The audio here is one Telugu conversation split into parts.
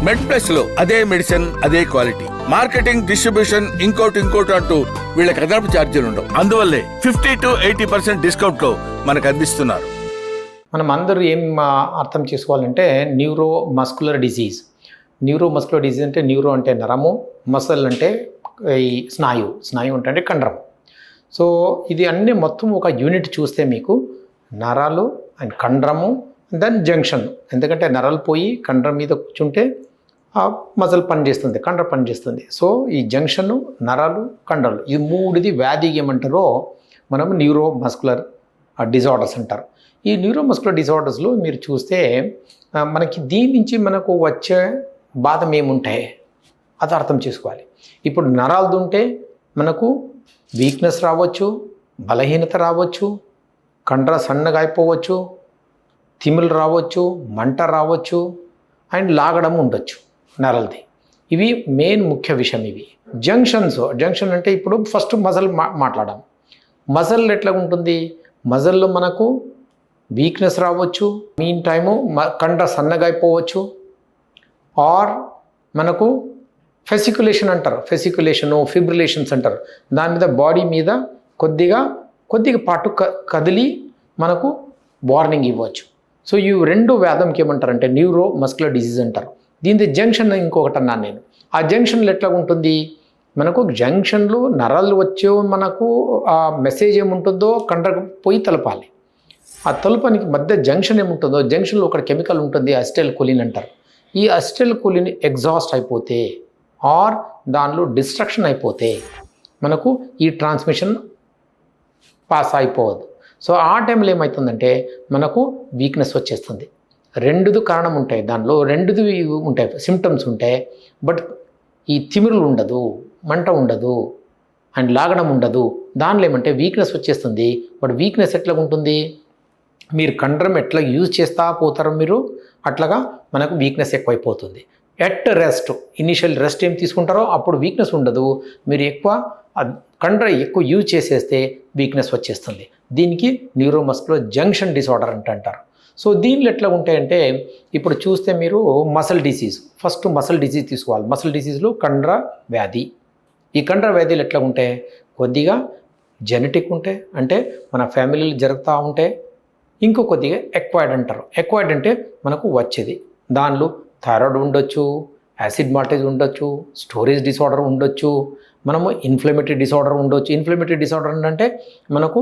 మెడ్ ప్లస్ లో అదే మెడిసిన్ అదే క్వాలిటీ. మార్కెటింగ్, డిస్ట్రిబ్యూషన్, ఇంకోటి అంటూ వీళ్ళకి అదనపు ఛార్జీలు ఉండవు. అందువల్లే 50 to 80% డిస్కౌంట్ లో మనకు అందిస్తున్నారు. మనం అందరూ ఏం అర్థం చేసుకోవాలంటే న్యూరో మస్కులర్ డిజీజ్ అంటే న్యూరో అంటే నరము, మసల్ అంటే ఈ స్నాయు అంటే కండరం. సో ఇది అన్నీ మొత్తం ఒక యూనిట్ చూస్తే మీకు నరాలు అండ్ కండరము, దెన్ జంక్షన్. ఎందుకంటే నరాలు పోయి కండరం మీద కూర్చుంటే ఆ మసల్ పనిచేస్తుంది, కండరం పనిచేస్తుంది. సో ఈ జంక్షను, నరాలు, కండరాలు, ఈ మూడుది వ్యాధి ఏమంటారో మనం న్యూరో మస్కులర్ డిజార్డర్స్ అంటారు. ఈ న్యూరోమస్కులర్ డిజార్డర్స్లో మీరు చూస్తే మనకి దీని నుంచి మనకు వచ్చే బాధ ఏముంటాయి అది అర్థం చేసుకోవాలి. ఇప్పుడు నరాలది ఉంటే మనకు వీక్నెస్ రావచ్చు, బలహీనత రావచ్చు, కండర సన్నగా అయిపోవచ్చు, తిమ్ములు రావచ్చు, మంట రావచ్చు, అండ్ లాగడం ఉండొచ్చు నరాలది. ఇవి మెయిన్ ముఖ్య విషయం. ఇవి జంక్షన్ అంటే ఇప్పుడు ఫస్ట్ మజల్ మాట్లాడాం. మజల్ ఎట్లా ఉంటుంది? మజల్లో మనకు వీక్నెస్ రావచ్చు, మీన్ టైము కండ సన్నగా అయిపోవచ్చు, ఆర్ మనకు ఫెసిక్యులేషన్ అంటారు, ఫిబ్రిలేషన్స్ అంటారు. దాని మీద బాడీ మీద కొద్దిగా పాటు కదిలి మనకు వార్నింగ్ ఇవ్వచ్చు. సో ఈ రెండు వ్యాధంకి ఏమంటారంటే న్యూరో మస్కులర్ డిజీజ్ అంటారు. దీని జంక్షన్ ఇంకొకటి అన్నాను నేను. ఆ జంక్షన్లో ఎట్లా ఉంటుంది? మనకు జంక్షన్లు నరాలు వచ్చే మనకు ఆ మెసేజ్ ఏముంటుందో కండకు పోయి తలపాలి. ఆ తలుపానికి మధ్య జంక్షన్ ఏముంటుందో, జంక్షన్లో ఒక కెమికల్ ఉంటుంది, అసిటైల్ కొలిన్ అంటారు. ఈ అసిటైల్ కొలిన్ ఎగ్జాస్ట్ అయిపోతే ఆర్ దానిలో డిస్ట్రక్షన్ అయిపోతే మనకు ఈ ట్రాన్స్మిషన్ పాస్ అయిపోవద్దు. సో ఆ టైంలో ఏమవుతుందంటే మనకు వీక్నెస్ వచ్చేస్తుంది. రెండుది కారణం ఉంటాయి, దానిలో రెండుది ఉంటాయి, సిమ్టమ్స్ ఉంటాయి. బట్ ఈ తిమిరులు ఉండదు, మంట ఉండదు, అండ్ లాగడం ఉండదు. దానిలో ఏమంటే వీక్నెస్ వచ్చేస్తుంది. బట్ వీక్నెస్ ఎట్లా ఉంటుంది? మీరు కండరం ఎట్లా యూజ్ చేస్తా పోతారో మీరు అట్లాగా మనకు వీక్నెస్ ఎక్కువైపోతుంది. ఎట్ రెస్ట్, ఇనిషియల్ రెస్ట్ ఏం తీసుకుంటారో అప్పుడు వీక్నెస్ ఉండదు. మీరు కండర ఎక్కువ యూజ్ చేసేస్తే వీక్నెస్ వచ్చేస్తుంది. దీనికి న్యూరోమస్కులర్ జంక్షన్ డిసార్డర్ అంటారు. సో దీనిలో ఎట్లా ఉంటాయంటే ఇప్పుడు చూస్తే మీరు ఫస్ట్ మసల్ డిసీజ్ తీసుకోవాలి. మసల్ డిసీజ్లో కండర వ్యాధి. ఈ కండర వ్యాధులు ఎట్లా ఉంటాయి? కొద్దిగా జెనెటిక్ ఉంటాయి, అంటే మన ఫ్యామిలీలో జరుగుతూ ఉంటే. ఇంకో కొద్దిగా ఎక్వైర్డ్ అంటారు. ఎక్వైర్డ్ అంటే మనకు వచ్చేది. దానిలో థైరాయిడ్ ఉండొచ్చు, యాసిడ్ మార్టేజ్ ఉండొచ్చు, స్టోరేజ్ డిసార్డర్ ఉండొచ్చు, మనము ఇన్ఫ్లమేటరీ డిసార్డర్ ఉండొచ్చు. ఇన్ఫ్లమేటరీ డిసార్డర్ అంటే మనకు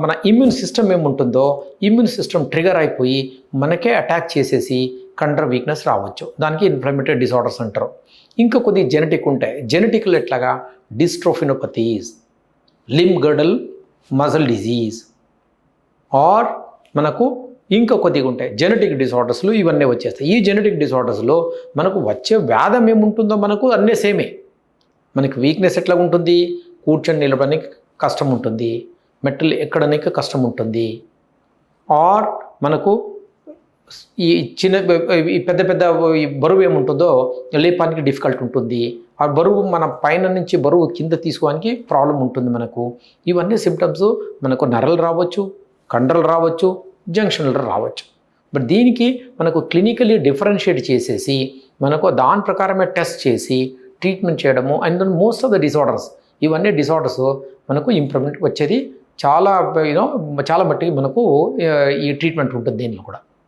మన ఇమ్యూన్ సిస్టమ్ ఏముంటుందో ఇమ్యూన్ సిస్టమ్ ట్రిగర్ అయిపోయి మనకే అటాక్ చేసేసి కండర వీక్నెస్ రావచ్చు. దానికి ఇన్ఫ్లమేటరీ డిసార్డర్స్ అంటారు. ఇంకా కొద్దిగా జెనెటిక్ ఉంటాయి. జెనెటిక్లో ఎట్లాగా dystrophinopathies, limb girdle muscle disease, or మనకు ఇంకా కొద్దిగా ఉంటాయి జెనెటిక్ డిసార్డర్స్లో. ఇవన్నీ వచ్చేస్తాయి. ఈ జెనెటిక్ డిసార్డర్స్లో మనకు వచ్చే వ్యాధం ఏముంటుందో మనకు అన్నీ సేమే. మనకి వీక్నెస్ ఎట్లా ఉంటుంది? కూర్చొని నిలబడడానికి కష్టం ఉంటుంది, మెట్టలు ఎక్కడానికి కష్టం ఉంటుంది, ఆర్ మనకు ఈ పెద్ద బరువు ఏముంటుందో లేపానికి డిఫికల్ట్ ఉంటుంది. ఆ బరువు మన పైన నుంచి బరువు కింద తీసుకోవడానికి ప్రాబ్లం ఉంటుంది మనకు. ఇవన్నీ సిమ్టమ్స్ మనకు నరలు రావచ్చు, కండరలు రావచ్చు, జంక్షన్లు రావచ్చు. బట్ దీనికి మనకు క్లినికలీ డిఫరెన్షియేట్ చేసేసి మనకు దాని ప్రకారమే టెస్ట్ చేసి ట్రీట్మెంట్ చేయడము. And most of the disorders, ఇవన్నీ డిసార్డర్స్ మనకు ఇంప్రూవ్మెంట్ వచ్చేది చాలా చాలా మట్టికి మనకు ఈ ట్రీట్మెంట్ ఉంటుంది దీనిలో కూడా.